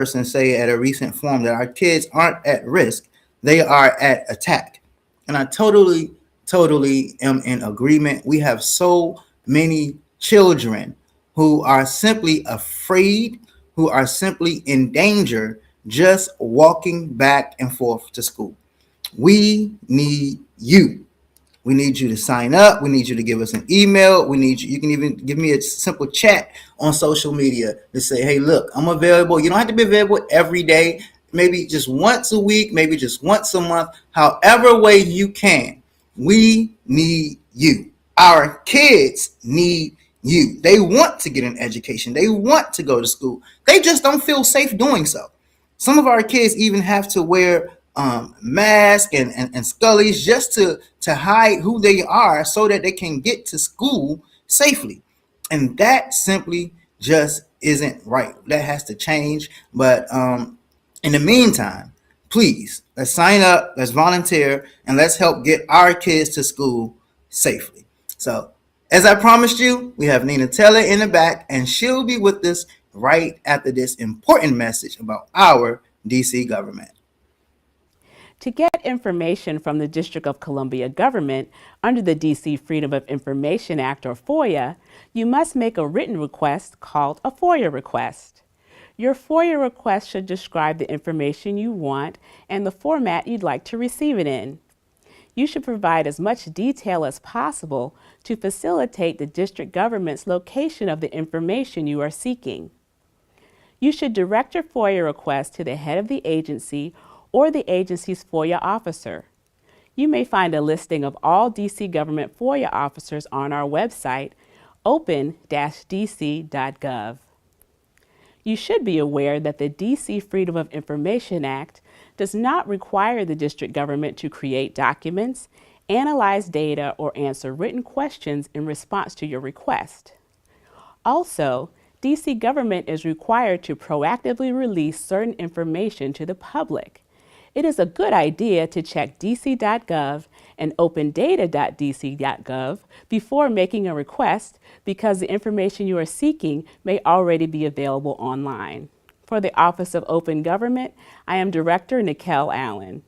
person say at a recent forum that our kids aren't at risk, they are at attack. And I totally am in agreement. We have so many children who are simply afraid, who are simply in danger just walking back and forth to school. We need you. We need you to sign up. We need you to give us an email. We need you. You can even give me a simple chat on social media to say, hey, look, I'm available. You don't have to be available every day. Maybe just once a week, maybe just once a month, however way you can. We need you. Our kids need you. They want to get an education. They want to go to school. They just don't feel safe doing so. Some of our kids even have to wear masks and scullies just to hide who they are so that they can get to school safely. And that simply just isn't right. That has to change. But in the meantime, please, let's sign up, let's volunteer, and let's help get our kids to school safely. So, as I promised you, we have Nina Taylor in the back, and she'll be with us right after this important message about our DC government. To get information from the District of Columbia government under the DC Freedom of Information Act or FOIA, you must make a written request called a FOIA request. Your FOIA request should describe the information you want and the format you'd like to receive it in. You should provide as much detail as possible to facilitate the district government's location of the information you are seeking. You should direct your FOIA request to the head of the agency or the agency's FOIA officer. You may find a listing of all DC government FOIA officers on our website, open-dc.gov. You should be aware that the DC Freedom of Information Act does not require the district government to create documents, analyze data, or answer written questions in response to your request. Also, DC government is required to proactively release certain information to the public. It is a good idea to check dc.gov and opendata.dc.gov before making a request because the information you are seeking may already be available online. For the Office of Open Government, I am Director Nikel Allen.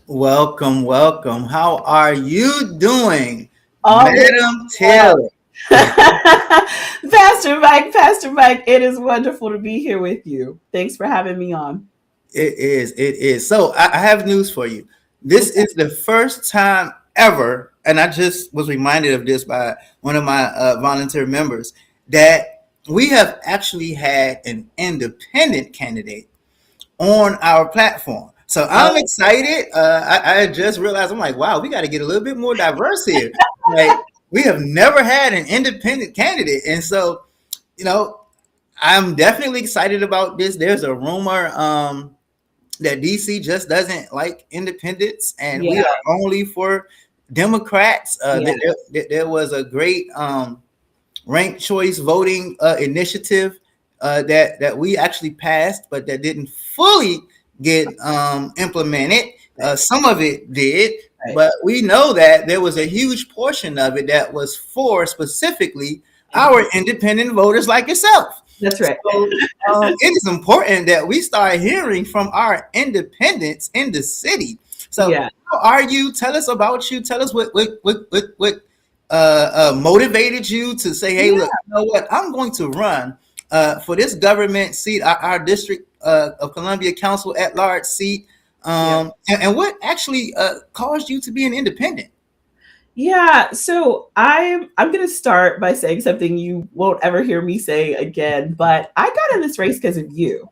Welcome, welcome. How are you doing, Always Madam Taylor? Pastor Mike, it is wonderful to be here with you. Thanks for having me on. It is. So I have news for you. This is the first time ever, and I just was reminded of this by one of my volunteer members, that we have actually had an independent candidate on our platform. So I'm excited. I just realized, I'm like, wow, we got to get a little bit more diverse here. Like, we have never had an independent candidate. And so, I'm definitely excited about this. There's a rumor that DC just doesn't like independents, and we are only for Democrats. There was a great ranked choice voting initiative that we actually passed, but that didn't fully get implemented. Some of it did, but we know that there was a huge portion of it that was for specifically our independent voters like yourself. That's right. So, it is important that we start hearing from our independents in the city. So, how are you? Tell us about you. Tell us what motivated you to say, "Hey, look, you know what? I'm going to run for this government seat, our District of Columbia Council at Large seat." And what actually caused you to be an independent? Yeah, so I'm going to start by saying something you won't ever hear me say again, but I got in this race because of you.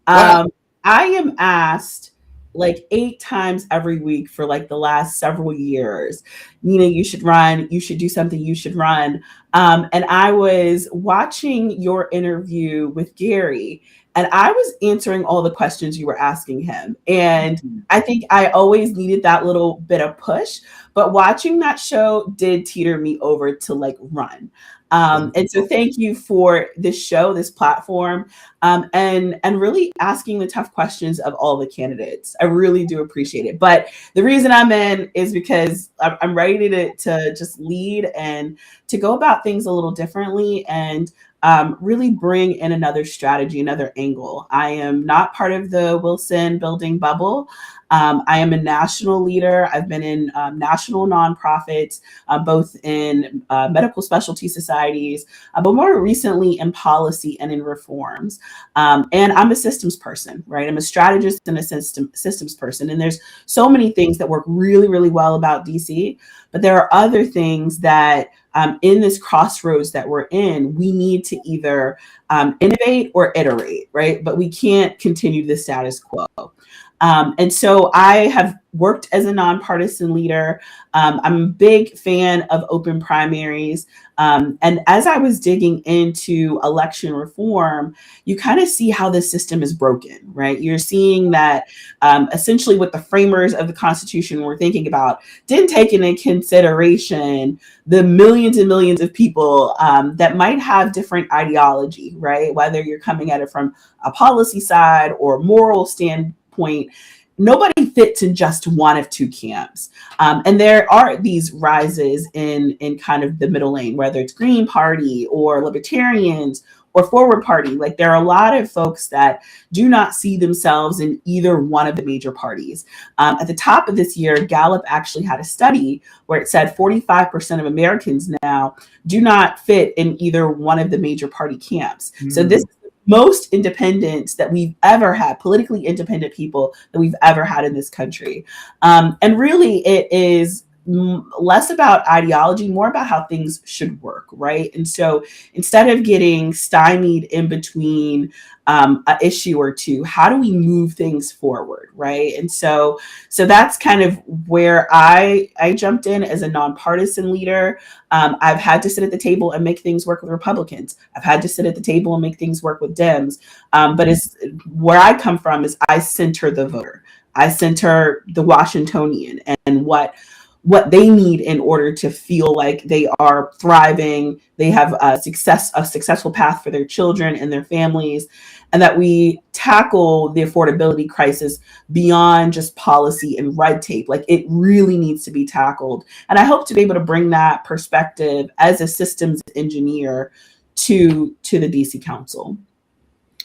Wow. I am asked like 8 times every week for like the last several years, Nina, you should run, you should do something, you should run. And I was watching your interview with Gary, and I was answering all the questions you were asking him. And I think I always needed that little bit of push, but watching that show did teeter me over to like run. And so thank you for this show, this platform, and really asking the tough questions of all the candidates. I really do appreciate it. But the reason I'm in is because I'm ready to just lead and to go about things a little differently and really bring in another strategy, another angle. I am not part of the Wilson Building bubble. I am a national leader. I've been in national nonprofits, both in medical specialty societies, but more recently in policy and in reforms. And I'm a systems person, right? I'm a strategist and a systems person. And there's so many things that work really, really well about DC, but there are other things that in this crossroads that we're in, we need to either innovate or iterate, right? But we can't continue the status quo. And so I have worked as a nonpartisan leader. I'm a big fan of open primaries. And as I was digging into election reform, you kind of see how the system is broken, right? You're seeing that essentially what the framers of the Constitution were thinking about didn't take into consideration the millions and millions of people that might have different ideology, right? Whether you're coming at it from a policy side or moral standpoint, nobody fits in just one of two camps. And there are these rises in kind of the middle lane, whether it's Green Party or Libertarians or Forward Party. Like there are a lot of folks that do not see themselves in either one of the major parties. At the top of this year, Gallup actually had a study where it said 45% of Americans now do not fit in either one of the major party camps. So this most independents that we've ever had, politically independent people that we've ever had in this country. And really it is less about ideology, more about how things should work, right? And so instead of getting stymied in between an issue or two, how do we move things forward, right? And so that's kind of where I jumped in as a nonpartisan leader. I've had to sit at the table and make things work with Republicans. I've had to sit at the table and make things work with Dems. But it's where I come from is I center the voter. I center the Washingtonian and what they need in order to feel like they are thriving, they have a successful path for their children and their families, and that we tackle the affordability crisis beyond just policy and red tape. Like it really needs to be tackled. And I hope to be able to bring that perspective as a systems engineer to the DC Council.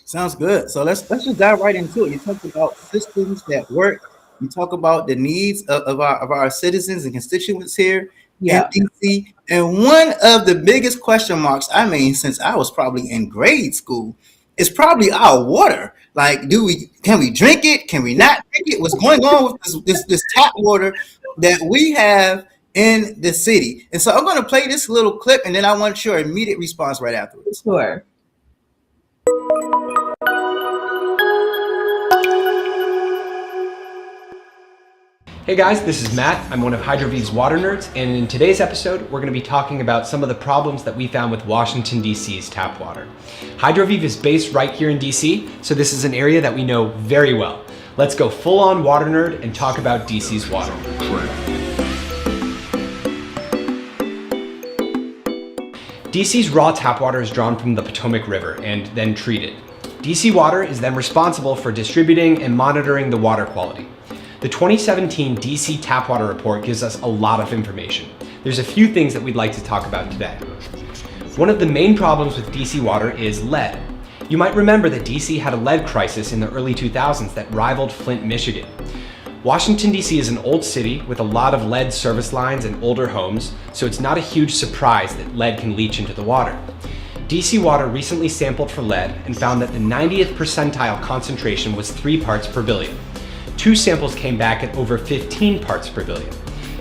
Sounds good. So let's just dive right into it. You talked about systems that work. You talk about the needs of our citizens and constituents here in DC. And one of the biggest question marks, I mean, since I was probably in grade school, is probably our water. Like, can we drink it? Can we not drink it? What's going on with this tap water that we have in the city? And so I'm going to play this little clip, and then I want your immediate response right afterwards. Sure. Hey guys, this is Matt. I'm one of HydroViv's water nerds, and in today's episode, we're going to be talking about some of the problems that we found with Washington, D.C.'s tap water. HydroViv is based right here in D.C., so this is an area that we know very well. Let's go full-on water nerd and talk about D.C.'s water. D.C.'s raw tap water is drawn from the Potomac River and then treated. D.C. Water is then responsible for distributing and monitoring the water quality. The 2017 DC Tap Water Report gives us a lot of information. There's a few things that we'd like to talk about today. One of the main problems with DC water is lead. You might remember that DC had a lead crisis in the early 2000s that rivaled Flint, Michigan. Washington, D.C. is an old city with a lot of lead service lines and older homes, so it's not a huge surprise that lead can leach into the water. DC water recently sampled for lead and found that the 90th percentile concentration was 3 parts per billion. 2 samples came back at over 15 parts per billion.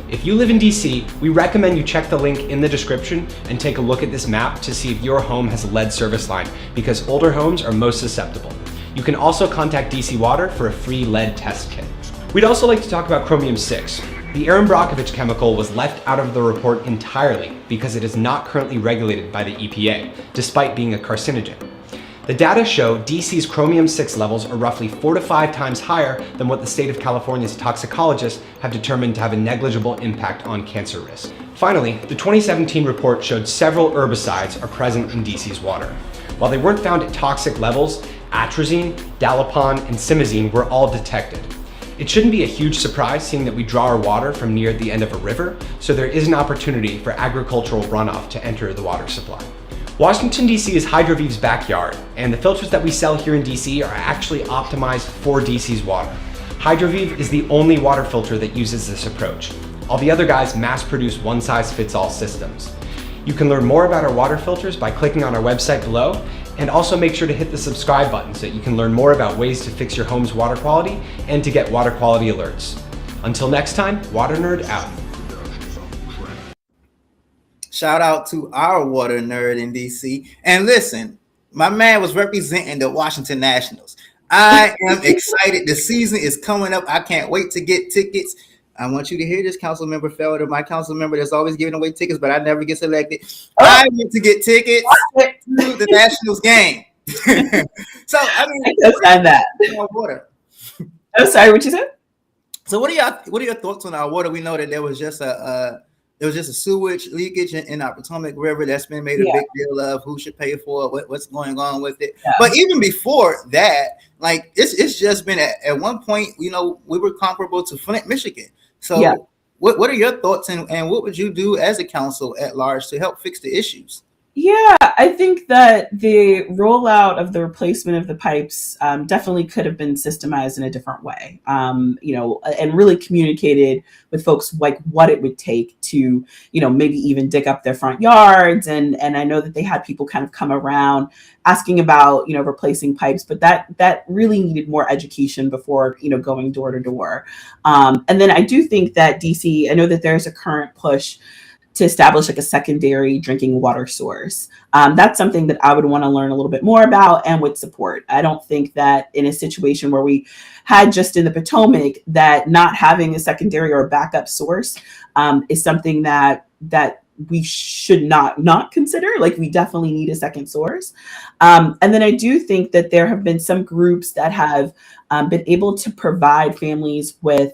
If you live in DC, we recommend you check the link in the description and take a look at this map to see if your home has a lead service line, because older homes are most susceptible. You can also contact DC Water for a free lead test kit. We'd also like to talk about chromium-6. The Aaron Brockovich chemical was left out of the report entirely because it is not currently regulated by the EPA, despite being a carcinogen. The data show DC's chromium-6 levels are roughly 4 to 5 times higher than what the state of California's toxicologists have determined to have a negligible impact on cancer risk. Finally, the 2017 report showed several herbicides are present in DC's water. While they weren't found at toxic levels, atrazine, dalapan, and simazine were all detected. It shouldn't be a huge surprise seeing that we draw our water from near the end of a river, so there is an opportunity for agricultural runoff to enter the water supply. Washington, D.C. is Hydroviv's backyard, and the filters that we sell here in D.C. are actually optimized for DC's water. Hydroviv is the only water filter that uses this approach. All the other guys mass-produce one-size-fits-all systems. You can learn more about our water filters by clicking on our website below, and also make sure to hit the subscribe button so that you can learn more about ways to fix your home's water quality and to get water quality alerts. Until next time, Water Nerd out. Shout out to our water nerd in DC. And listen, my man was representing the Washington Nationals. I am excited. The season is coming up. I can't wait to get tickets. I want you to hear this, Council Member Felder, my council member that's always giving away tickets, but I never get selected. I want to get tickets to the Nationals game. So, I mean, I understand that. Water. I'm sorry, what you said? So, what are your thoughts on our water? We know that there was just a sewage leakage in our Potomac River that's been made a big deal of. Who should pay for it? What's going on with it? Yeah. But even before that, like it's just been at one point, we were comparable to Flint, Michigan. So what are your thoughts and what would you do as a council at large to help fix the issues? Yeah, I think that the rollout of the replacement of the pipes definitely could have been systemized in a different way, and really communicated with folks like what it would take to, maybe even dig up their front yards. And I know that they had people kind of come around asking about, replacing pipes, but that really needed more education before, going door to door. And then I do think that DC, I know that there's a current push to establish like a secondary drinking water source. That's something that I would want to learn a little bit more about and would support. I don't think that in a situation where we had just in the Potomac, that not having a secondary or a backup source is something that we should not consider. Like, we definitely need a second source. And then I do think that there have been some groups that have been able to provide families with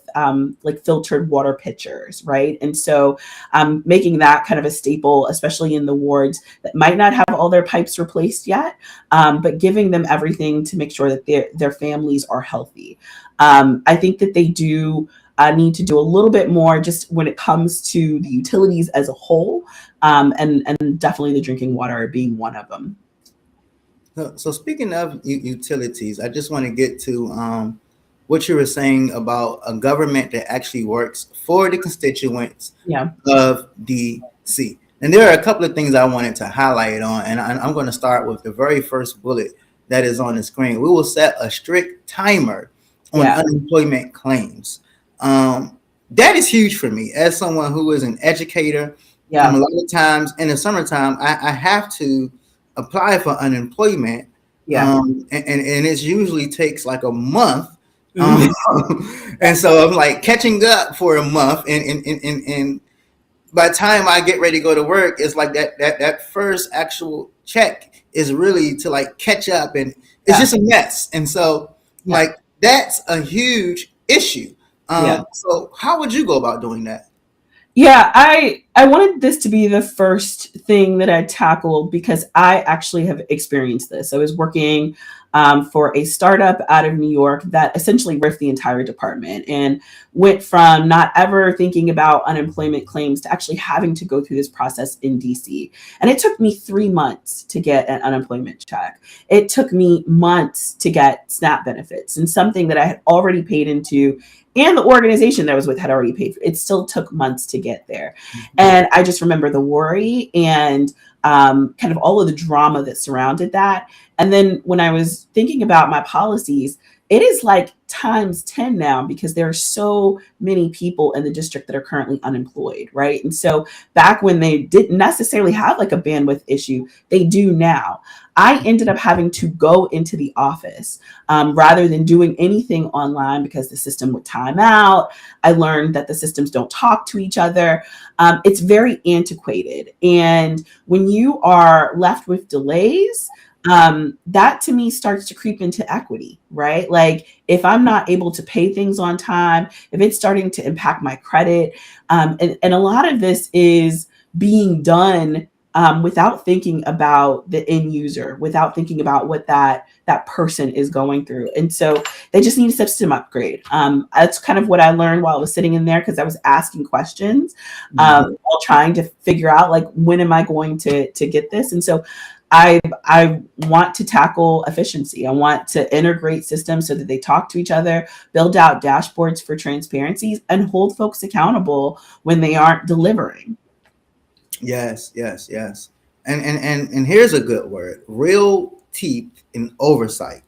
like filtered water pitchers, right? And so making that kind of a staple, especially in the wards that might not have all their pipes replaced yet, but giving them everything to make sure that their families are healthy. I think that they do need to do a little bit more just when it comes to the utilities as a whole, and definitely the drinking water being one of them. So speaking of utilities, I just want to get to what you were saying about a government that actually works for the constituents of DC. And there are a couple of things I wanted to highlight on, and I'm going to start with the very first bullet that is on the screen. We will set a strict timer on unemployment claims. That is huge for me as someone who is an educator. A lot of times in the summertime, I have to apply for unemployment. And it usually takes like a month. And so I'm like catching up for a month. And by the time I get ready to go to work, it's like that first actual check is really to like catch up, and it's just a mess. And so like that's a huge issue. So how would you go about doing that? Yeah, I wanted this to be the first thing that I tackled because I actually have experienced this. I was working for a startup out of New York that essentially riffed the entire department and went from not ever thinking about unemployment claims to actually having to go through this process in DC. And it took me 3 months to get an unemployment check. It took me months to get SNAP benefits, and something that I had already paid into and the organization that I was with had already paid for. It still took months to get there. And I just remember the worry and kind of all of the drama that surrounded that. And then when I was thinking about my policies, it is like times 10 now because there are so many people in the district that are currently unemployed, right? And so back when they didn't necessarily have like a bandwidth issue, they do now. I ended up having to go into the office rather than doing anything online because the system would time out. I learned that the systems don't talk to each other. It's very antiquated. And when you are left with delays, that to me starts to creep into equity, right? Like if I'm not able to pay things on time, if it's starting to impact my credit, and a lot of this is being done without thinking about the end user, without thinking about what that person is going through. And so they just need a system upgrade. That's kind of what I learned while I was sitting in there, because I was asking questions while trying to figure out, like, when am I going to get this? And so I want to tackle efficiency. I want to integrate systems so that they talk to each other, build out dashboards for transparencies, and hold folks accountable when they aren't delivering. Yes. And here's a good word: real teeth in oversight.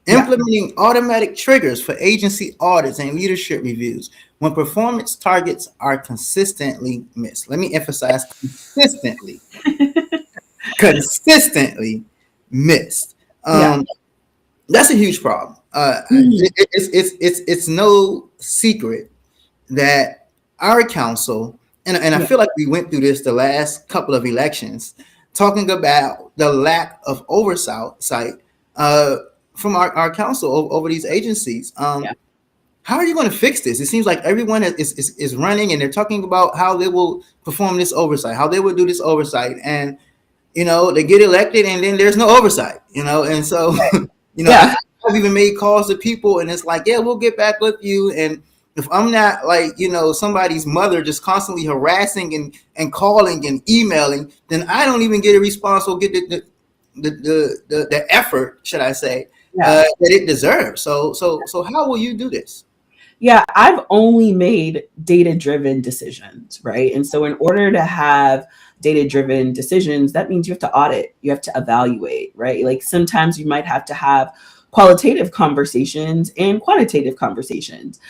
Implementing automatic triggers for agency audits and leadership reviews when performance targets are consistently missed. Let me emphasize consistently. Consistently missed. That's a huge problem. It's no secret that our council, and I feel like we went through this the last couple of elections, talking about the lack of oversight from our council over these agencies. How are you going to fix this? It seems like everyone is running, and they're talking about how they will perform this oversight, how they will do this oversight, and they get elected and then there's no oversight, and so, I've even made calls to people and it's like, yeah, we'll get back with you. And if I'm not like, somebody's mother just constantly harassing and calling and emailing, then I don't even get a response or get the effort, should I say, that it deserves. So how will you do this? Yeah, I've only made data-driven decisions, right? And so in order to have data-driven decisions, that means you have to audit, you have to evaluate, right? Like sometimes you might have to have qualitative conversations and quantitative conversations.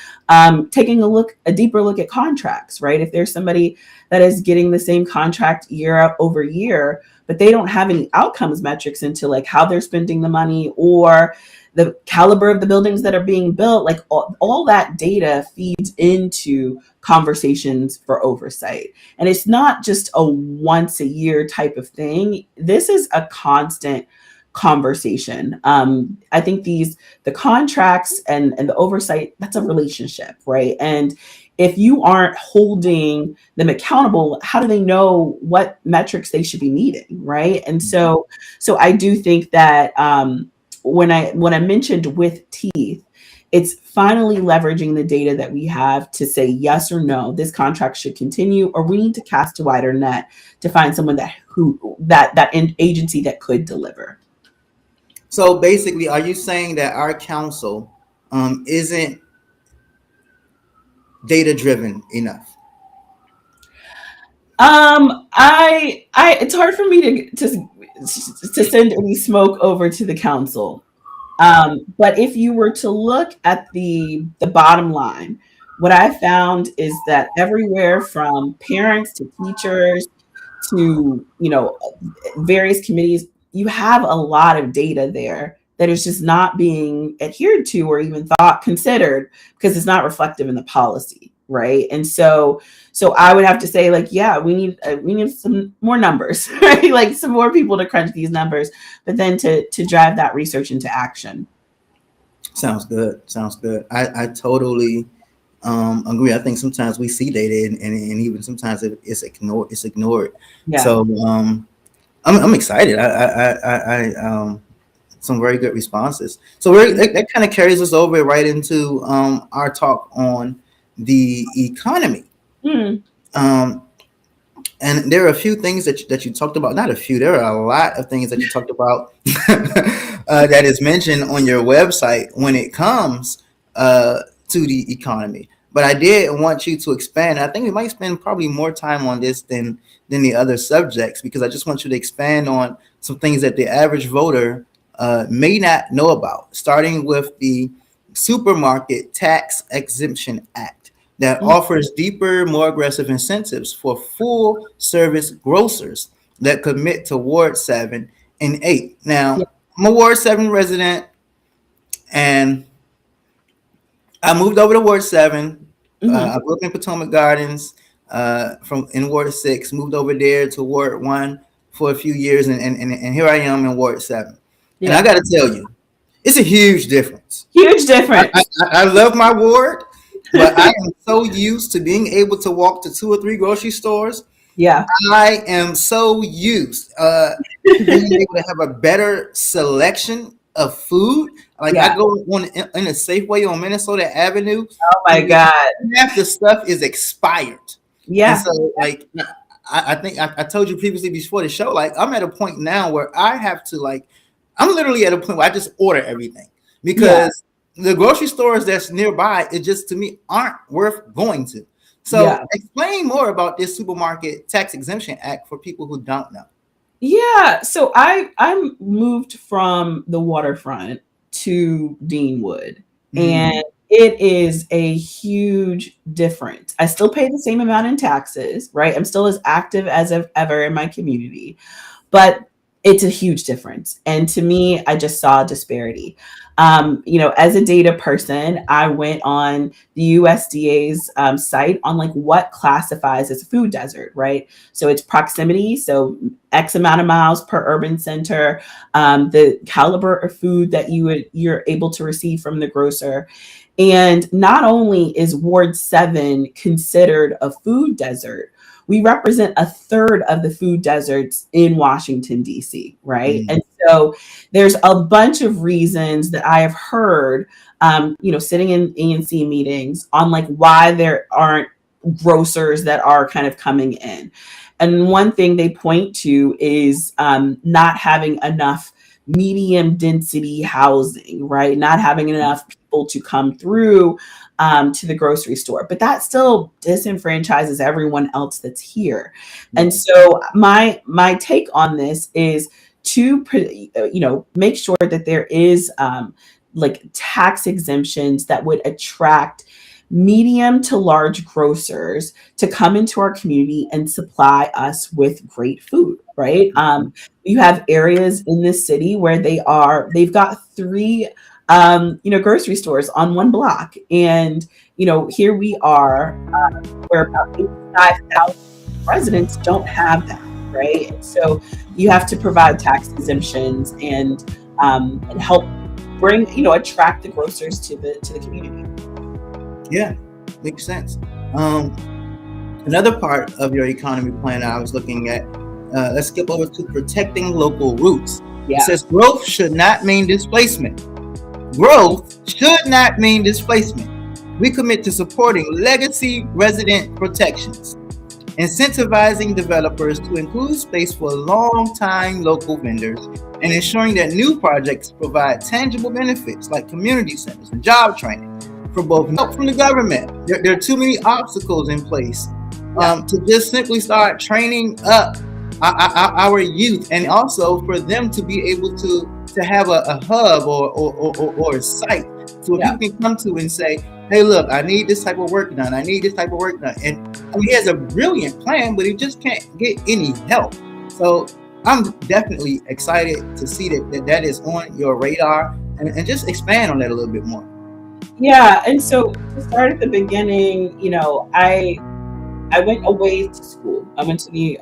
Taking a deeper look at contracts, right? If there's somebody that is getting the same contract year over year, but they don't have any outcomes metrics into like how they're spending the money or the caliber of the buildings that are being built, like all that data feeds into conversations for oversight. And it's not just a once a year type of thing. This is a constant conversation. I think the contracts and the oversight, that's a relationship, right? And if you aren't holding them accountable, how do they know what metrics they should be meeting, right? And so I do think that when I mentioned with teeth, it's finally leveraging the data that we have to say yes or no, this contract should continue, or we need to cast a wider net to find someone that agency that could deliver. So basically, are you saying that our council isn't data driven enough? It's hard for me to send any smoke over to the council. But if you were to look at the bottom line, what I found is that everywhere from parents to teachers to, various committees, you have a lot of data there that is just not being adhered to or even considered because it's not reflective in the policy, right? And so I would have to say, like, yeah, we need some more numbers, right? Like some more people to crunch these numbers, but then to drive that research into action. Sounds good. I totally agree. I think sometimes we see data and even sometimes it's ignored. Yeah. So I'm excited. I some very good responses. So that kind of carries us over right into our talk on the economy. And there are a few things that you talked about. Not a few. There are a lot of things that you talked about that is mentioned on your website when it comes to the economy. But I did want you to expand. I think we might spend probably more time on this than the other subjects, because I just want you to expand on some things that the average voter may not know about, starting with the Supermarket Tax Exemption Act that offers deeper, more aggressive incentives for full service grocers that commit to Ward 7 and 8. Now, I'm a Ward 7 resident, and I moved over to Ward 7. I grew up in Potomac Gardens in Ward 6, moved over there to Ward 1 for a few years, and here I am in Ward 7. And I got to tell you, it's a huge difference. Huge difference. I love my ward, but I am so used to being able to walk to 2 or 3 grocery stores. Yeah. I am so used to being able to have a better selection of food. Like I go in a Safeway on Minnesota Avenue. Oh my God. Half the stuff is expired. Yeah. And so like I think I told you previously before the show, like I'm at a point now where I have to I'm literally at a point where I just order everything because the grocery stores that's nearby, it just to me aren't worth going to. So explain more about this Supermarket Tax Exemption Act for people who don't know. Yeah, so I moved from the waterfront to Deanwood, and it is a huge difference. I still pay the same amount in taxes, right? I'm still as active as ever in my community, but it's a huge difference. And to me, I just saw a disparity. As a data person, I went on the USDA's site on what classifies as a food desert, right? So it's proximity, so X amount of miles per urban center, the caliber of food that you're able to receive from the grocer. And not only is Ward 7 considered a food desert, we represent a third of the food deserts in Washington, D.C., right? And so there's a bunch of reasons that I have heard, sitting in ANC meetings on why there aren't grocers that are kind of coming in. And one thing they point to is not having enough medium density housing, right? Not having enough people to come through to the grocery store, but that still disenfranchises everyone else that's here. And so my take on this is to make sure that there is tax exemptions that would attract medium to large grocers to come into our community and supply us with great food, right? You have areas in this city where they've got 3 grocery stores on one block. And, here we are, where about 85,000 residents don't have that, right? And so you have to provide tax exemptions and help bring, attract the grocers to the community. Yeah, makes sense. Another part of your economy plan I was looking at, let's skip over to protecting local roots. It says growth should not mean displacement. Growth should not mean displacement. We commit to supporting legacy resident protections, incentivizing developers to include space for long-time local vendors, and ensuring that new projects provide tangible benefits like community centers and job training for both help from the government. There are too many obstacles in place to just simply start training up our youth, and also for them to be able to have a hub or a site so people can come to and say, hey, look, I need this type of work done. I need this type of work done. And he has a brilliant plan, but he just can't get any help. So I'm definitely excited to see that is on your radar, and just expand on that a little bit more. Yeah, and so to start at the beginning, I went away to school. I went to the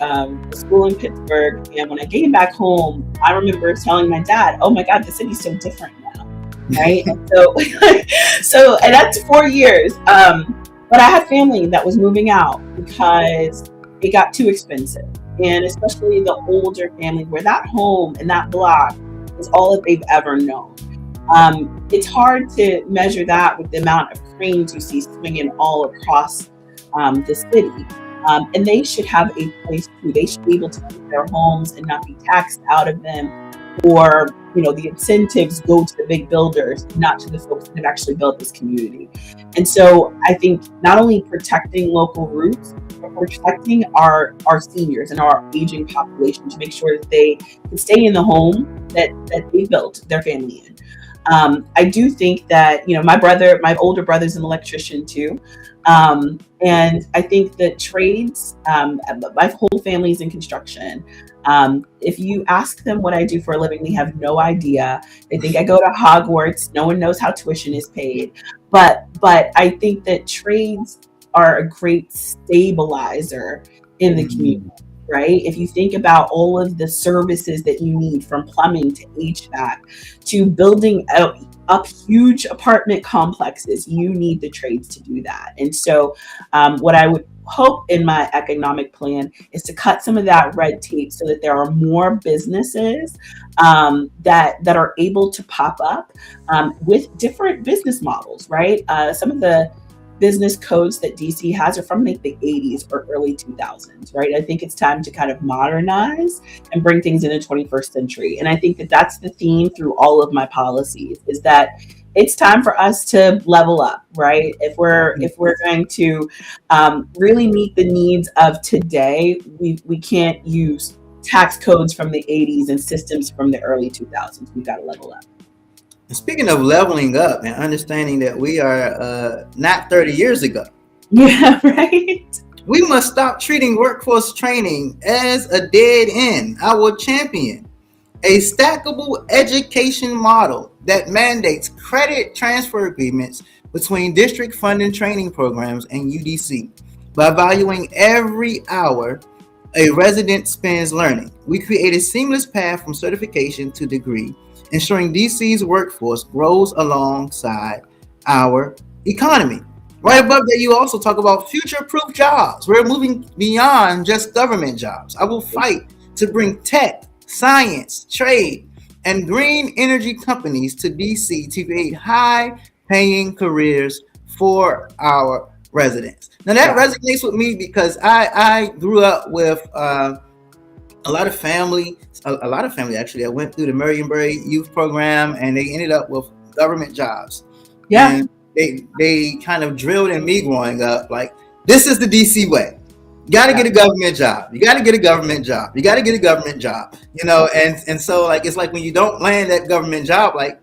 school in Pittsburgh, and when I came back home, I remember telling my dad, "Oh my God, the city's so different now." Right? And and that's 4 years. But I had family that was moving out because it got too expensive, and especially the older family where that home and that block is all that they've ever known. It's hard to measure that with the amount of cranes you see swinging all across the city. And they should have a place too. They should be able to keep their homes and not be taxed out of them, or the incentives go to the big builders, not to the folks that have actually built this community. And so I think not only protecting local roots, but protecting our seniors and our aging population to make sure that they can stay in the home that they built their family in. I do think that, my older brother's an electrician too. And I think that trades, my whole family's in construction. If you ask them what I do for a living, they have no idea. They think I go to Hogwarts. No one knows how tuition is paid. But I think that trades are a great stabilizer in the community, right? If you think about all of the services that you need, from plumbing to HVAC to building up huge apartment complexes, you need the trades to do that. And so what I would hope in my economic plan is to cut some of that red tape so that there are more businesses that are able to pop up with different business models, right? Some of the business codes that DC has are from like the 80s or early 2000s, right? I think it's time to kind of modernize and bring things in the 21st century. And I think that that's the theme through all of my policies, is that it's time for us to level up, right? If we're going to really meet the needs of today, we can't use tax codes from the 80s and systems from the early 2000s. We've got to level up. Speaking of leveling up and understanding that we are not 30 years ago. Yeah, right. We must stop treating workforce training as a dead end. I will champion a stackable education model that mandates credit transfer agreements between district funding training programs and UDC by valuing every hour a resident spends learning. We create a seamless path from certification to degree, ensuring DC's workforce grows alongside our economy. Right above that, you also talk about future-proof jobs. We're moving beyond just government jobs. I will fight to bring tech, science, trade, and green energy companies to DC to create high-paying careers for our residents. Now that resonates with me because I grew up with a lot of family actually. I went through the Marionberry Youth Program, and they ended up with government jobs. Yeah. And they kind of drilled in me growing up, like, this is the DC way. You got to get a government job. You got to get a government job. You got to get a government job. You know, and so like it's like when you don't land that government job, like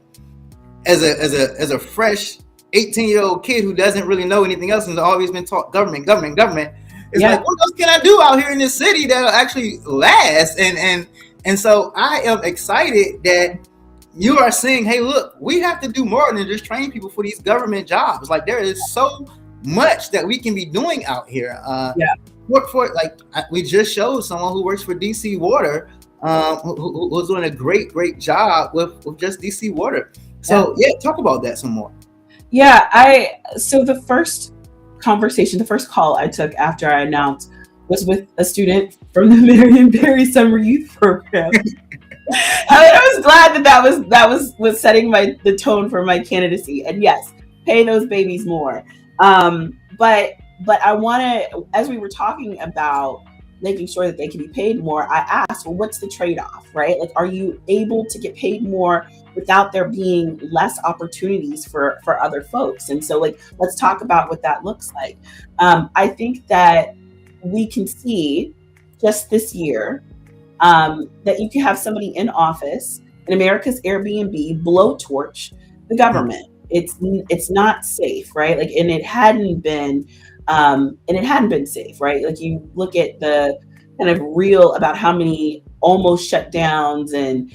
as a fresh 18-year-old kid who doesn't really know anything else and has always been taught government. It's like, what else can I do out here in this city that'll actually last? And so I am excited that you are saying, hey, look, we have to do more than just train people for these government jobs. Like, there is so much that we can be doing out here. We just showed someone who works for DC Water, who was doing a great job with just DC Water. So talk about that some more. So the first call I took after I announced was with a student from the Marionberry Summer Youth Program. I was glad that was setting the tone for my candidacy. And yes, pay those babies more. But I want to, as we were talking about making sure that they can be paid more, I asked, well, what's the trade-off, right? Like, are you able to get paid more without there being less opportunities for other folks? And so, like, let's talk about what that looks like. I think that we can see just this year that you can have somebody in office in America's Airbnb blowtorch the government. It's not safe, right? Like, and it hadn't been safe, right? Like, you look at the kind of reel about how many almost shutdowns and,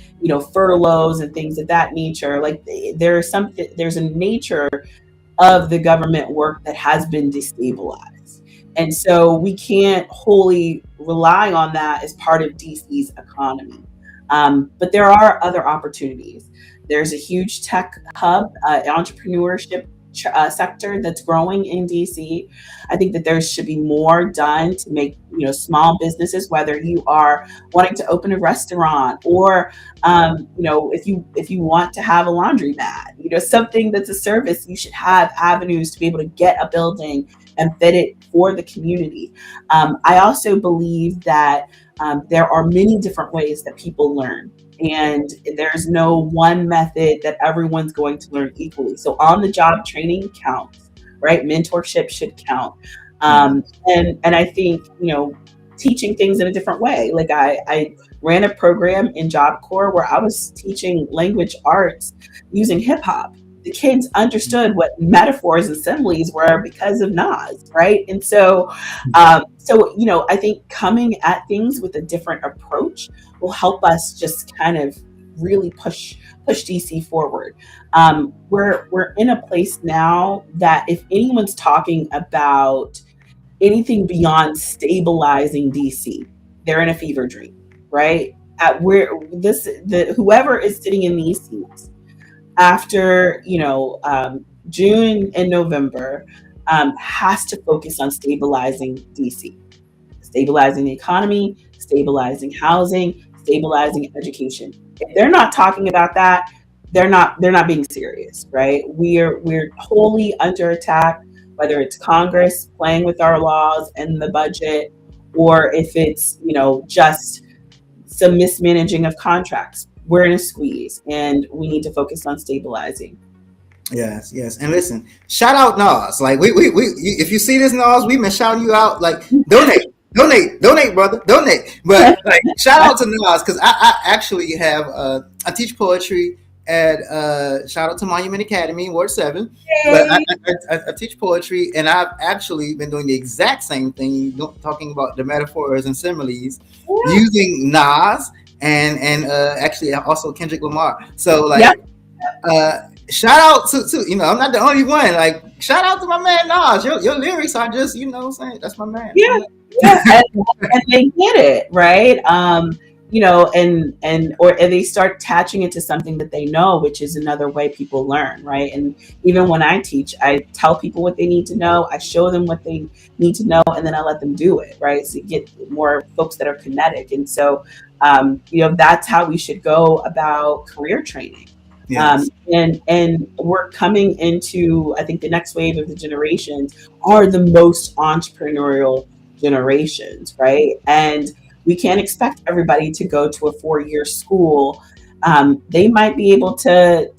furloughs and things of that nature. Like, there's a nature of the government work that has been destabilized. And so we can't wholly rely on that as part of DC's economy. But there are other opportunities. There's a huge tech hub, entrepreneurship sector that's growing in DC. I think that there should be more done to make small businesses, whether you are wanting to open a restaurant or if you want to have a laundromat, something that's a service, you should have avenues to be able to get a building and fit it for the community. I also believe that there are many different ways that people learn. And there's no one method that everyone's going to learn equally. So on-the-job training counts, right? Mentorship should count. And I think, teaching things in a different way. Like, I ran a program in Job Corps where I was teaching language arts using hip hop. The kids understood what metaphors and similes were because of Nas, right? And so, I think coming at things with a different approach will help us just kind of really push DC forward. We're in a place now that if anyone's talking about anything beyond stabilizing DC, they're in a fever dream, right? At where whoever is sitting in these seats after June and November has to focus on stabilizing DC, stabilizing the economy, stabilizing housing, stabilizing education. If they're not talking about that, they're not being serious, right? We're wholly under attack, whether it's Congress playing with our laws and the budget, or if it's just some mismanaging of contracts. We're in a squeeze, and we need to focus on stabilizing. Yes, yes. And listen, shout out Nas. Like if you see this Nas, we've been shouting you out. Like donate, brother, donate. But like shout out to Nas because I actually have I teach poetry at shout out to Monument Academy, Ward 7. But I teach poetry, and I've actually been doing the exact same thing, talking about the metaphors and similes, using Nas and actually also Kendrick Lamar. So like shout out to I'm not the only one. Like shout out to my man Nas. Your lyrics are just what I'm saying, that's my man. Yeah. And they get it, right? Or they start attaching it to something that they know, which is another way people learn, right? And even when I teach, I tell people what they need to know, I show them what they need to know, and then I let them do it, right? So you get more folks that are kinetic. And so that's how we should go about career training. Yes. And we're coming into, I think the next wave of the generations are the most entrepreneurial generations, right? And we can't expect everybody to go to a 4-year school. They might be able to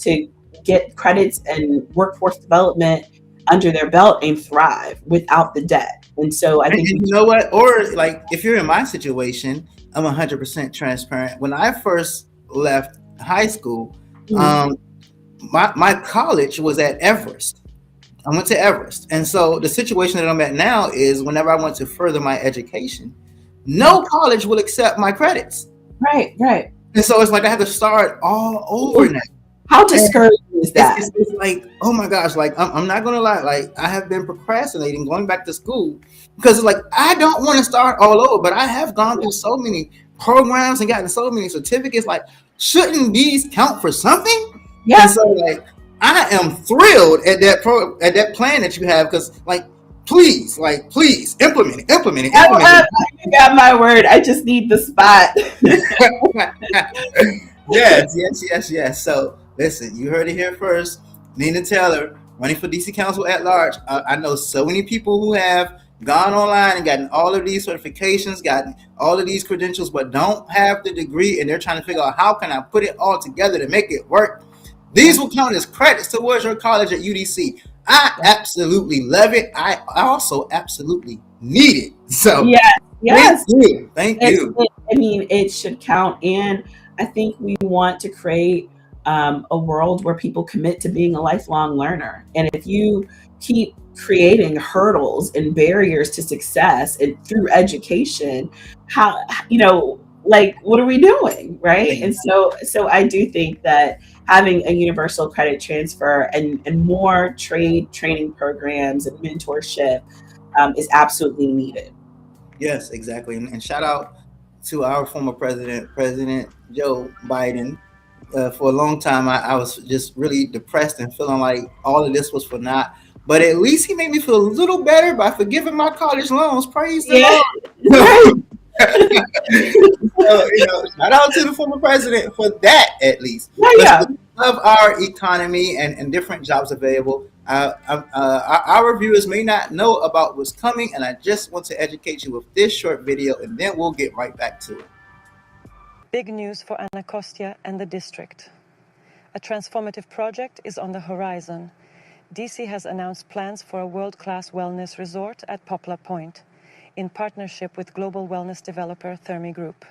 get credits and workforce development under their belt and thrive without the debt. And so I think you know what? Or like if you're in my situation, I'm 100% transparent. When I first left high school, my college was at Everest. I went to Everest. And so the situation that I'm at now is whenever I want to further my education, no college will accept my credits. Right. And so it's like I have to start all over now. How discouraging is that? It's like, oh my gosh, like I'm not gonna lie, like I have been procrastinating going back to school because it's like I don't want to start all over, but I have gone through so many programs and gotten so many certificates. Like, shouldn't these count for something? Yeah. And so like I am thrilled at that plan that you have, because like please implement it. You got my word. I just need the spot. Yes. So listen, you heard it here first. Nina Taylor running for DC Council at Large. I know so many people who have gone online and gotten all of these certifications, gotten all of these credentials, but don't have the degree, and they're trying to figure out how can I put it all together to make it work. These will count as credits towards your college at UDC. I absolutely love it. I also absolutely need it. So yes. Thank you. I mean, it should count. And I think we want to create a world where people commit to being a lifelong learner. And if you keep creating hurdles and barriers to success and through education, how, like, what are we doing, right? And so I do think that having a universal credit transfer and more trade training programs and mentorship is absolutely needed. Yes, exactly. And shout out to our former President Joe Biden. For a long time, I was just really depressed and feeling like all of this was for naught. But at least he made me feel a little better by forgiving my college loans. Praise the Lord. So, shout out to the former president for that, at least. Of our economy and different jobs available. Our viewers may not know about what's coming, and I just want to educate you with this short video, and then we'll get right back to it. Big news for Anacostia and the district. A transformative project is on the horizon. DC has announced plans for a world-class wellness resort at Poplar Point, in partnership with global wellness developer Thermi Group.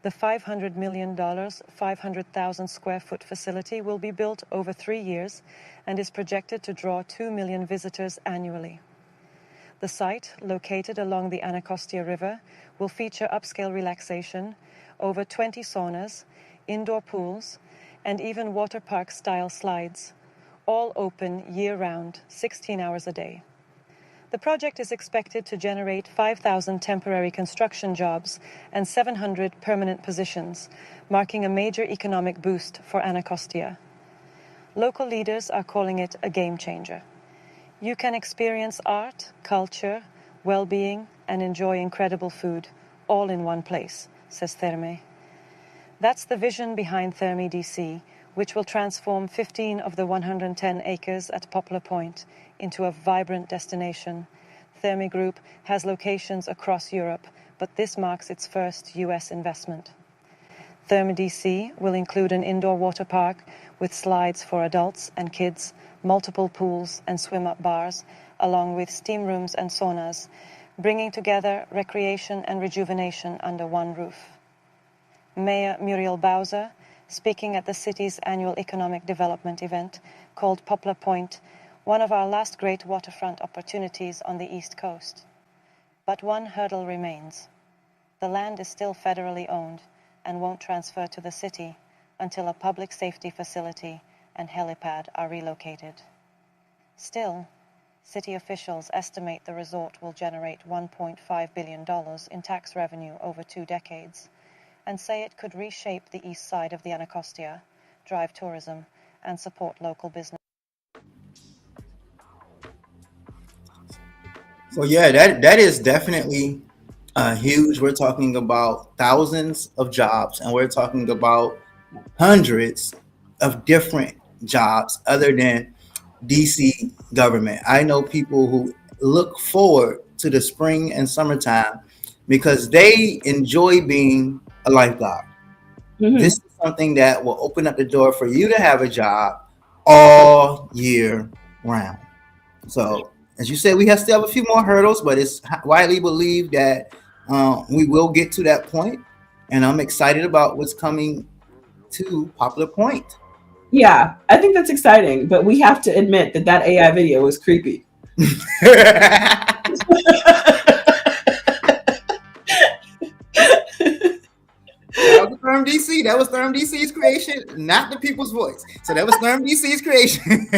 The $500 million, 500,000 square foot facility will be built over 3 years and is projected to draw 2 million visitors annually. The site, located along the Anacostia River, will feature upscale relaxation, over 20 saunas, indoor pools, and even water park-style slides, all open year-round, 16 hours a day. The project is expected to generate 5,000 temporary construction jobs and 700 permanent positions, marking a major economic boost for Anacostia. Local leaders are calling it a game changer. You can experience art, culture, well-being, and enjoy incredible food, all in one place, says Therme. That's the vision behind Therme DC, which will transform 15 of the 110 acres at Poplar Point into a vibrant destination. Therme Group has locations across Europe, but this marks its first US investment. Therme DC will include an indoor water park with slides for adults and kids, multiple pools and swim-up bars, along with steam rooms and saunas, bringing together recreation and rejuvenation under one roof. Mayor Muriel Bowser, speaking at the city's annual economic development event called Poplar Point, one of our last great waterfront opportunities on the East Coast. But one hurdle remains. The land is still federally owned and won't transfer to the city until a public safety facility and helipad are relocated. Still, city officials estimate the resort will generate $1.5 billion in tax revenue over 2 decades, and say it could reshape the east side of the Anacostia, drive tourism, and support local business. So yeah, that is definitely huge. We're talking about thousands of jobs, and we're talking about hundreds of different jobs other than DC government. I know people who look forward to the spring and summertime because they enjoy being a lifeguard. Mhm. This is something that will open up the door for you to have a job all year round. So, as you said, we still have a few more hurdles, but it's widely believed that we will get to that point, and I'm excited about what's coming to Poplar Point. Yeah, I think that's exciting, but we have to admit that that AI video was creepy. That was Therme DC. That was Therme DC's creation, not the people's voice. So that was Therme DC's creation.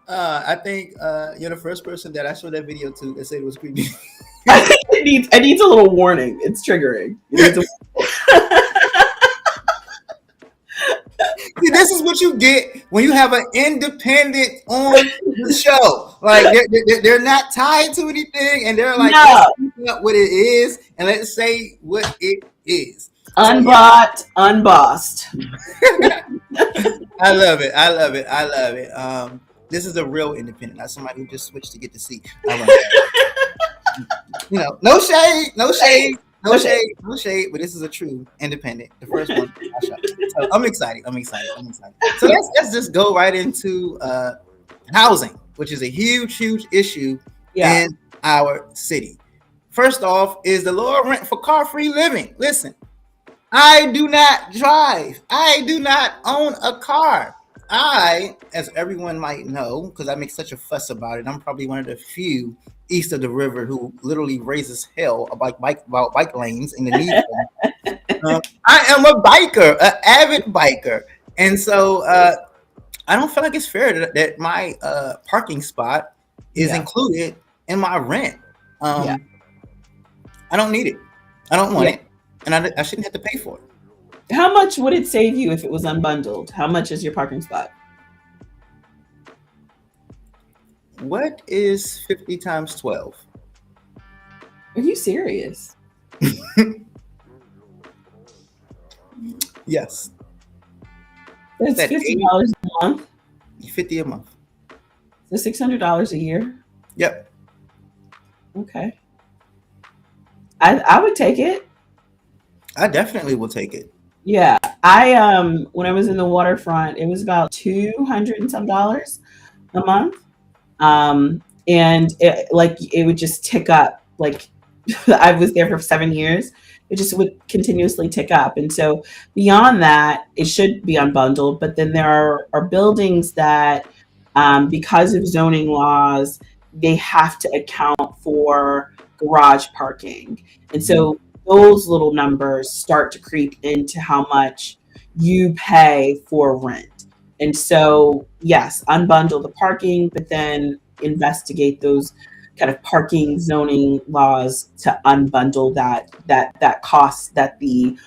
I think you're the first person that I showed that video to that said it was creepy. it needs a little warning. It's triggering. It needs See, this is what you get when you have an independent on the show. Like they're not tied to anything, and they're like, let's figure out what it is, and let's say what it is. Unbought, unbossed. I love it. I love it. I love it. This is a real independent, not somebody who just switched to get to see. I love it. You know, no shade, no shade, no shade, no shade, but this is a true independent. The first one. So I'm excited. I'm excited. I'm excited. So let's just go right into housing, which is a huge issue in our city. First off, is the lower rent for car-free living. Listen, I do not drive. I do not own a car. I, as everyone might know, because I make such a fuss about it, I'm probably one of the few east of the river who literally raises hell about bike lanes in the need. I am a biker, an avid biker, and so I don't feel like it's fair that my parking spot is included in my rent. I don't need it. I don't want it, and I shouldn't have to pay for it. How much would it save you if it was unbundled? How much is your parking spot? What is 50 times 12? Are you serious? Yes. That's $50 a month. 50 a month. So $600 a year. Yep. Okay. I would take it. I definitely will take it. Yeah, when I was in the waterfront, it was about $200 and some a month, and it would just tick up. Like I was there for 7 years, it just would continuously tick up, and so beyond that, it should be unbundled. But then there are buildings that, because of zoning laws, they have to account for garage parking, and so those little numbers start to creep into how much you pay for rent. And so, yes, unbundle the parking, but then investigate those kind of parking zoning laws to unbundle that cost that the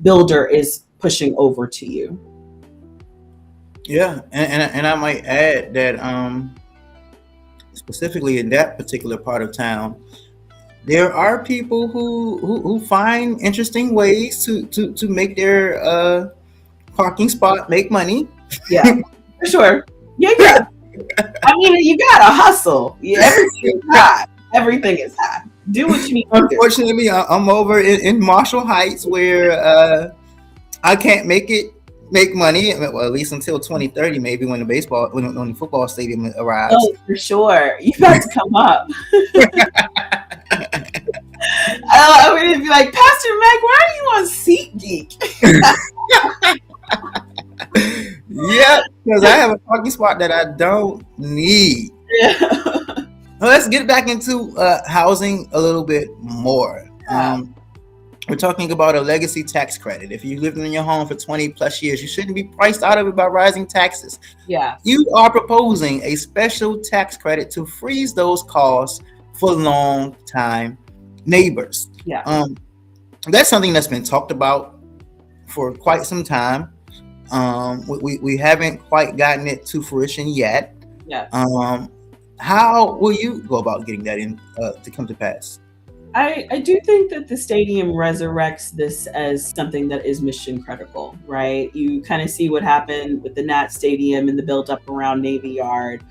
builder is pushing over to you. Yeah, and I might add that specifically in that particular part of town, there are people who find interesting ways to make their parking spot make money. Yeah, for sure. Yeah. I mean, you gotta hustle. Yeah, everything is hot. Everything is hot. Do what you need to do. Unfortunately, I'm over in Marshall Heights where I can't make money, well, at least until 2030, maybe when the football stadium arrives. Oh, for sure. You got to come up. I would be like, Pastor Meg, why are you on SeatGeek? Yeah, because I have a parking spot that I don't need. Yeah. Well, let's get back into housing a little bit more. We're talking about a legacy tax credit. If you lived in your home for 20 plus years, you shouldn't be priced out of it by rising taxes. Yeah. You are proposing a special tax credit to freeze those costs for long time neighbors. Yeah. That's something that's been talked about for quite some time. We haven't quite gotten it to fruition yet. Yeah. How will you go about getting that in to come to pass? I do think that the stadium resurrects this as something that is mission critical, right? You kind of see what happened with the Nat Stadium and the buildup around Navy Yard.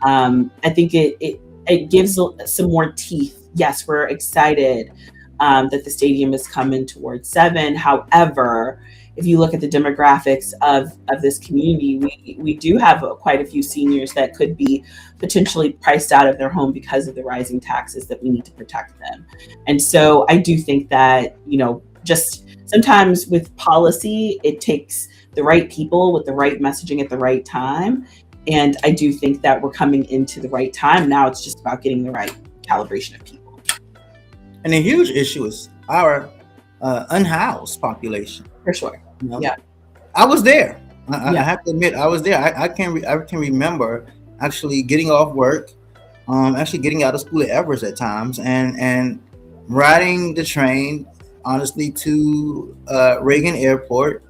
I think it gives some more teeth. Yes, we're excited that the stadium is coming towards 7. However, if you look at the demographics of this community, we do have quite a few seniors that could be potentially priced out of their home because of the rising taxes that we need to protect them. And so I do think that, just sometimes with policy, it takes the right people with the right messaging at the right time. And I do think that we're coming into the right time. Now it's just about getting the right calibration of people. And a huge issue is our unhoused population. For sure. Yeah. I was there. I have to admit, I was there. I can remember actually getting off work, actually getting out of school at Everest at times, and riding the train, honestly, to Reagan Airport,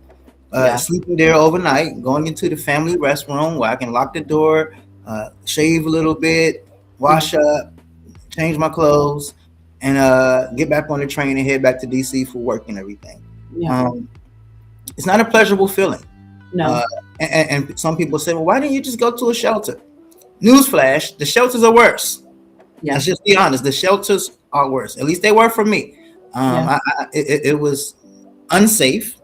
sleeping there overnight, going into the family restroom where I can lock the door, shave a little bit, wash up, change my clothes, and get back on the train and head back to DC for work and everything. Yeah. It's not a pleasurable feeling. No. And some people say, well, why didn't you just go to a shelter? Newsflash, the shelters are worse. Yeah. Let's just be honest. The shelters are worse. At least they were for me. It was unsafe.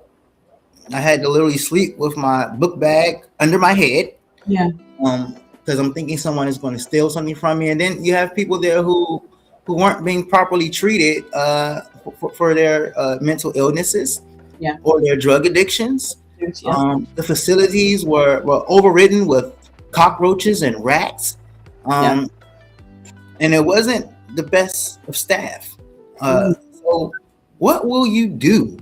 I had to literally sleep with my book bag under my head. Yeah. Because I'm thinking someone is going to steal something from me. And then you have people there who weren't being properly treated for their mental illnesses. Yeah. Or their drug addictions. Yeah. The facilities were overridden with cockroaches and rats. And it wasn't the best of staff. So what will you do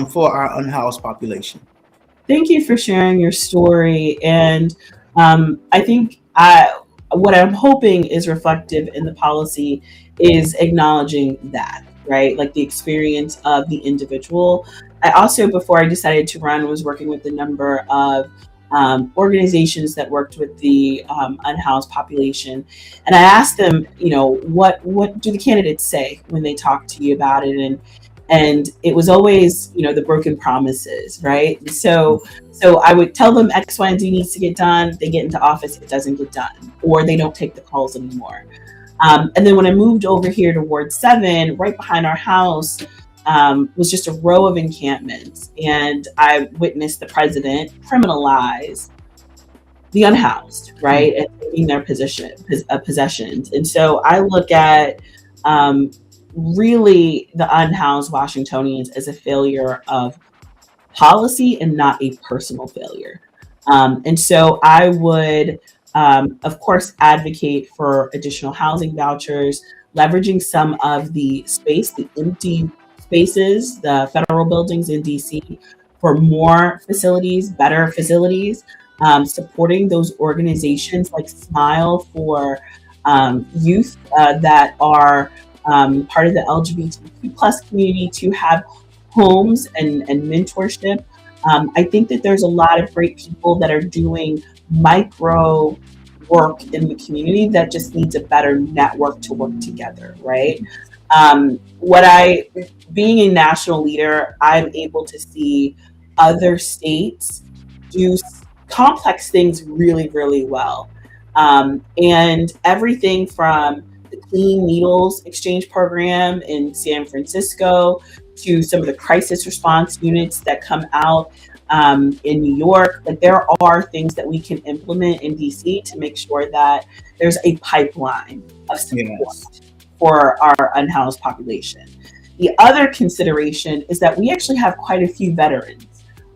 for our unhoused population? Thank you for sharing your story. And I think what I'm hoping is reflective in the policy is acknowledging that, right? Like the experience of the individual. I also, before I decided to run, was working with a number of organizations that worked with the unhoused population. And I asked them, what do the candidates say when they talk to you about it? And it was always, the broken promises, right? So I would tell them X, Y, and Z needs to get done. They get into office, it doesn't get done, or they don't take the calls anymore. And then when I moved over here to Ward 7, right behind our house, was just a row of encampments, and I witnessed the president criminalize the unhoused, right, and taking their possessions. And so I look at really the unhoused Washingtonians as a failure of policy and not a personal failure. And so I would, of course, advocate for additional housing vouchers, leveraging some of the space, the empty spaces, the federal buildings in DC, for more facilities, better facilities, supporting those organizations like Smile for youth that are part of the LGBTQ plus community to have homes and mentorship. I think that there's a lot of great people that are doing micro work in the community that just needs a better network to work together, right? Being a national leader, I'm able to see other states do complex things really, really well. And everything from the Clean Needles Exchange Program in San Francisco to some of the crisis response units that come out in New York, like there are things that we can implement in DC to make sure that there's a pipeline of support for our unhoused population. The other consideration is that we actually have quite a few veterans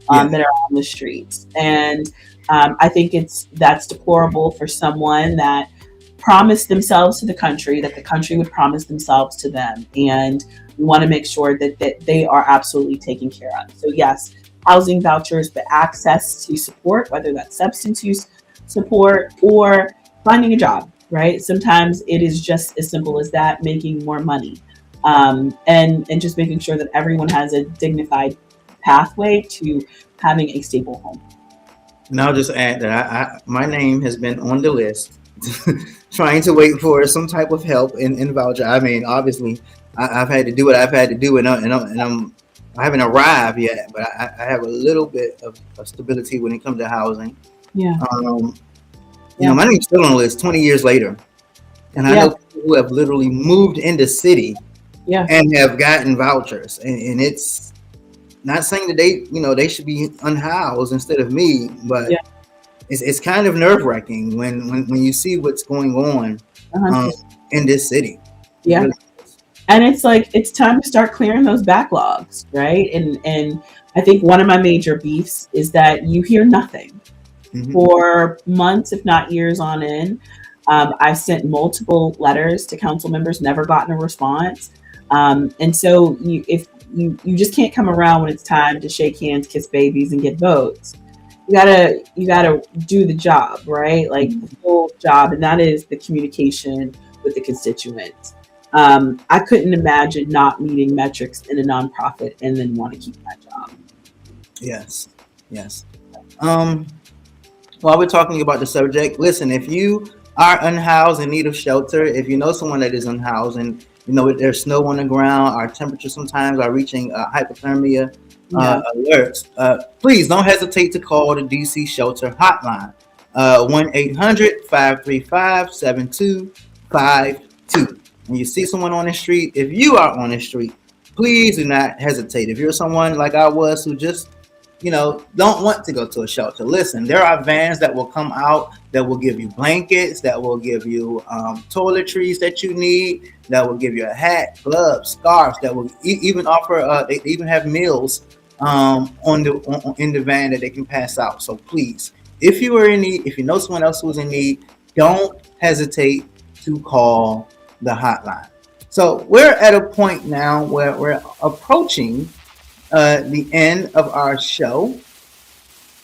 that are on the streets. And I think that's deplorable for someone that promised themselves to the country, that the country would promise themselves to them. And we want to make sure that they are absolutely taken care of. So yes, housing vouchers, but access to support, whether that's substance use support or finding a job, right? Sometimes it is just as simple as that, making more money. And just making sure that everyone has a dignified pathway to having a stable home. And I'll just add that my name has been on the list, trying to wait for some type of help in voucher. I mean, obviously, I've had to do what I've had to do, and I haven't arrived yet, but I have a little bit of stability when it comes to housing. Yeah. You know, my name's still on the list 20 years later, and I know people who have literally moved into city and have gotten vouchers, and it's not saying that they should be unhoused instead of me, but it's kind of nerve-wracking when you see what's going on in this city. Yeah. And it's like, it's time to start clearing those backlogs, right? And I think one of my major beefs is that you hear nothing for months, if not years on end. I've sent multiple letters to council members, never gotten a response. And so you just can't come around when it's time to shake hands, kiss babies, and get votes. You gotta do the job, right? Like the full job, and that is the communication with the constituents. I couldn't imagine not meeting metrics in a nonprofit and then want to keep that job. Yes. While we're talking about the subject, listen, if you are unhoused in need of shelter, if you know someone that is unhoused and you know there's snow on the ground, our temperatures sometimes are reaching hypothermia alerts, please don't hesitate to call the DC Shelter Hotline, 1-800-535-7252. When you see someone on the street, if you are on the street, please do not hesitate. If you're someone like I was who just, don't want to go to a shelter, listen, there are vans that will come out that will give you blankets, that will give you toiletries that you need, that will give you a hat, gloves, scarves, that will even offer, they even have meals in the van that they can pass out. So please, if you are in need, if you know someone else who's in need, don't hesitate to call the hotline. So we're at a point now where we're approaching the end of our show,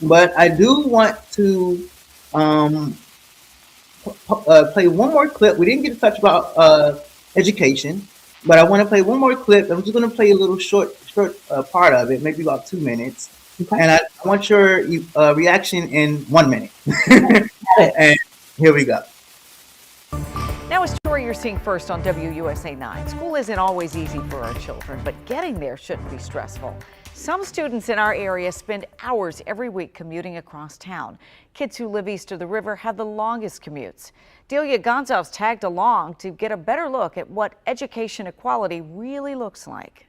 but I do want to play one more clip. We didn't get to touch about education, but I want to play one more clip. I'm just going to play a little short part of it, maybe about 2 minutes. Okay. And I want your reaction in 1 minute. And here we go. Now a story you're seeing first on WUSA 9. School isn't always easy for our children, but getting there shouldn't be stressful. Some students in our area spend hours every week commuting across town. Kids who live east of the river have the longest commutes. Delia Gonzalez tagged along to get a better look at what education equality really looks like.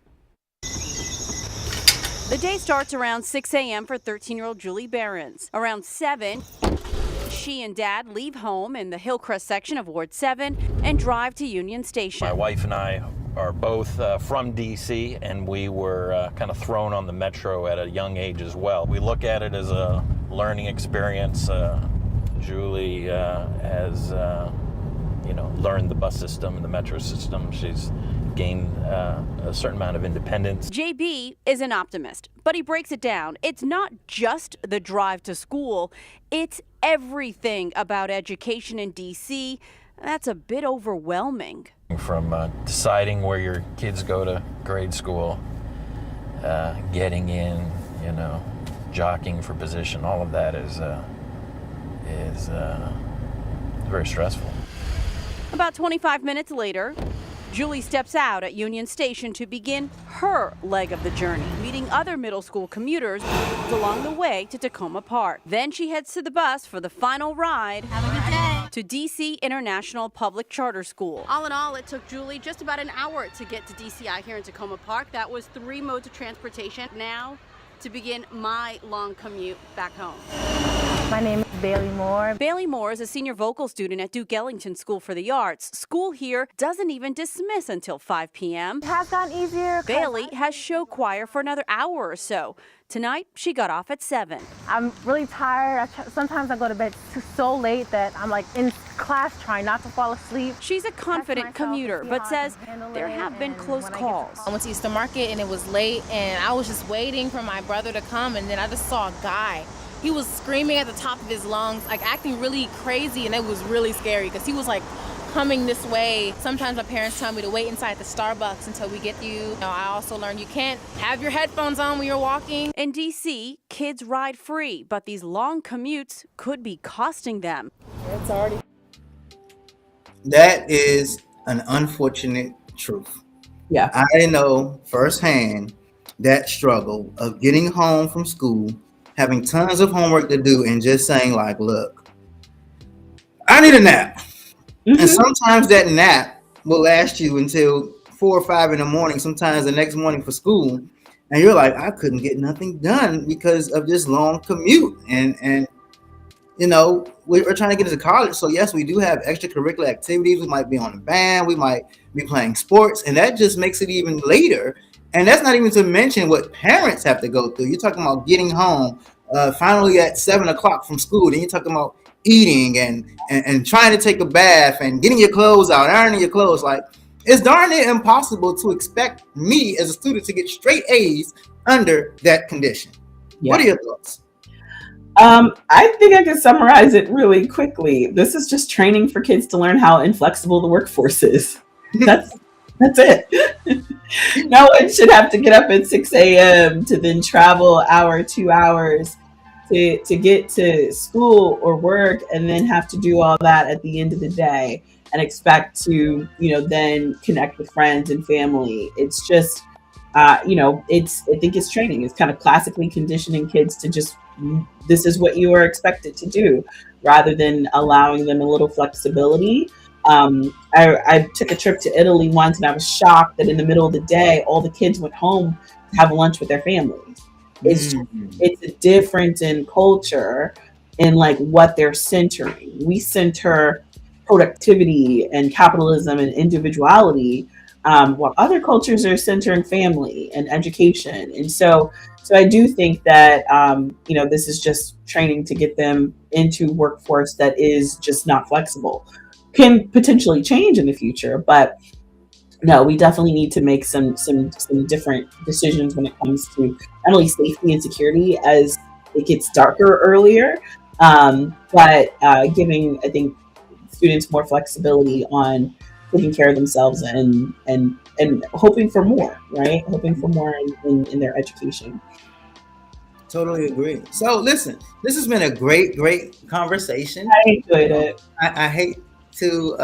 The day starts around 6 a.m. for 13-year-old Julie Behrens. Around 7, she and Dad leave home in the Hillcrest section of Ward 7 and drive to Union Station. My wife and I are both from DC, and we were kind of thrown on the metro at a young age as well. We look at it as a learning experience. Julie has learned the bus system and the metro system. She's gain a certain amount of independence. JB is an optimist, but he breaks it down. It's not just the drive to school, it's everything about education in DC that's a bit overwhelming. From deciding where your kids go to grade school, getting in, jockeying for position, all of that is very stressful. About 25 minutes later, Julie steps out at Union Station to begin her leg of the journey, meeting other middle school commuters along the way to Tacoma Park. Then she heads to the bus for the final ride. Have a good day. To DC International Public Charter School. All in all, it took Julie just about an hour to get to DCI here in Tacoma Park. That was 3 modes of transportation. Now, to begin my long commute back home. My name is Bailey Moore. Bailey Moore is a senior vocal student at Duke Ellington School for the Arts. School here doesn't even dismiss until 5 p.m. It has gotten easier. Bailey has show choir for another hour or so. Tonight, she got off at 7. I'm really tired. Sometimes I go to bed so late that I'm like in class trying not to fall asleep. She's a confident commuter, but says there have been close calls. I went to Easter Market and it was late and I was just waiting for my brother to come, and then I just saw a guy. He was screaming at the top of his lungs, like acting really crazy, and it was really scary because he was like coming this way. Sometimes my parents tell me to wait inside the Starbucks until we get you. I also learned you can't have your headphones on when you're walking. In DC, kids ride free, but these long commutes could be costing them. It's already. That is an unfortunate truth. Yeah. I know firsthand that struggle of getting home from school, having tons of homework to do, and just saying like, look, I need a nap. Mm-hmm. And sometimes that nap will last you until 4 or 5 in the morning, sometimes the next morning for school. And you're like, I couldn't get nothing done because of this long commute. And we're trying to get into college. So yes, we do have extracurricular activities. We might be on a band. We might be playing sports. And that just makes it even later. And that's not even to mention what parents have to go through. You're talking about getting home finally at 7 o'clock from school. Then you're talking about eating and trying to take a bath and getting your clothes out, ironing your clothes. Like, it's darn near impossible to expect me as a student to get straight A's under that condition. Yeah. What are your thoughts? I think I can summarize it really quickly. This is just training for kids to learn how inflexible the workforce is. That's it. No one should have to get up at 6 a.m. to then travel hour, 2 hours to get to school or work, and then have to do all that at the end of the day and expect to, then connect with friends and family. It's just, I think it's training. It's kind of classically conditioning kids to just, this is what you are expected to do, rather than allowing them a little flexibility. I took a trip to Italy once, and I was shocked that in the middle of the day, all the kids went home to have lunch with their families. It's a difference in culture and like what they're centering. We center productivity and capitalism and individuality, while other cultures are centering family and education. And so I do think that, this is just training to get them into workforce that is just not flexible. Can potentially change in the future, but no, we definitely need to make some different decisions when it comes to not only safety and security as it gets darker earlier, but giving, I think, students more flexibility on taking care of themselves and hoping for more, right? Hoping for more in their education. Totally agree. So listen, this has been a great conversation. I enjoyed it. I hate to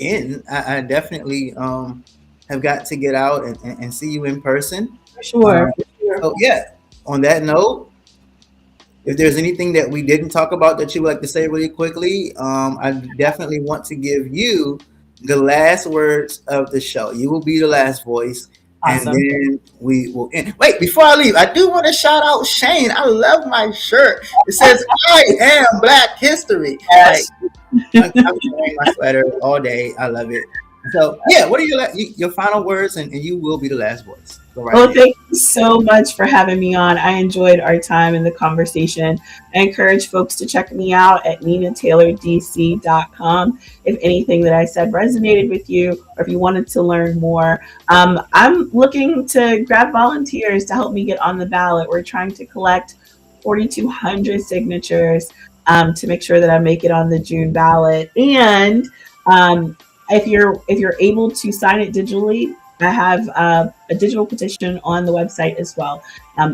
end. I definitely have got to get out and see you in person. For sure. So yeah, on that note, if there's anything that we didn't talk about that you would like to say really quickly, I definitely want to give you the last words of the show. You will be the last voice. Awesome. And then we will end. Wait, before I leave, I do want to shout out Shane. I love my shirt. It says, I am Black History. Yes. Like, I'm wearing my sweater all day. I love it. So yeah, what are your final words? And you will be the last voice. Go right Well, ahead. thank you so much for having me on. I enjoyed our time in the conversation. I encourage folks to check me out at ninataylordc.com if anything that I said resonated with you or if you wanted to learn more. I'm looking to grab volunteers to help me get on the ballot. We're trying to collect 4,200 signatures to make sure that I make it on the June ballot. And if you're able to sign it digitally, I have a digital petition on the website as well,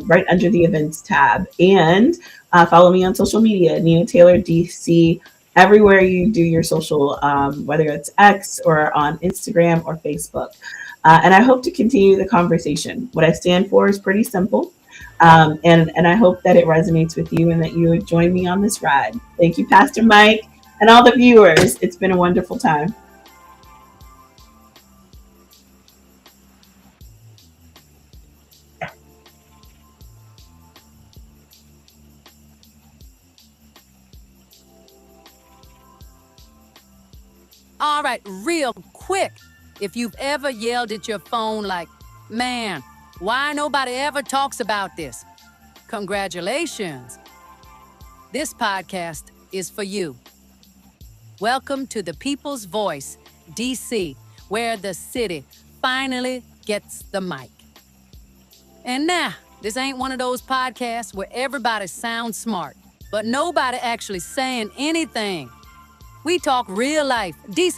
right under the events tab. And follow me on social media, Nina Taylor DC, everywhere you do your social, whether it's X or on Instagram or Facebook. And I hope to continue the conversation. What I stand for is pretty simple. And I hope that it resonates with you and that you would join me on this ride. Thank you, Pastor Mike, and all the viewers. It's been a wonderful time. All right, real quick. If you've ever yelled at your phone like, man, why nobody ever talks about this? Congratulations. This podcast is for you. Welcome to the People's Voice, DC, where the city finally gets the mic. And nah, this ain't one of those podcasts where everybody sounds smart, but nobody actually saying anything. We talk real life, DC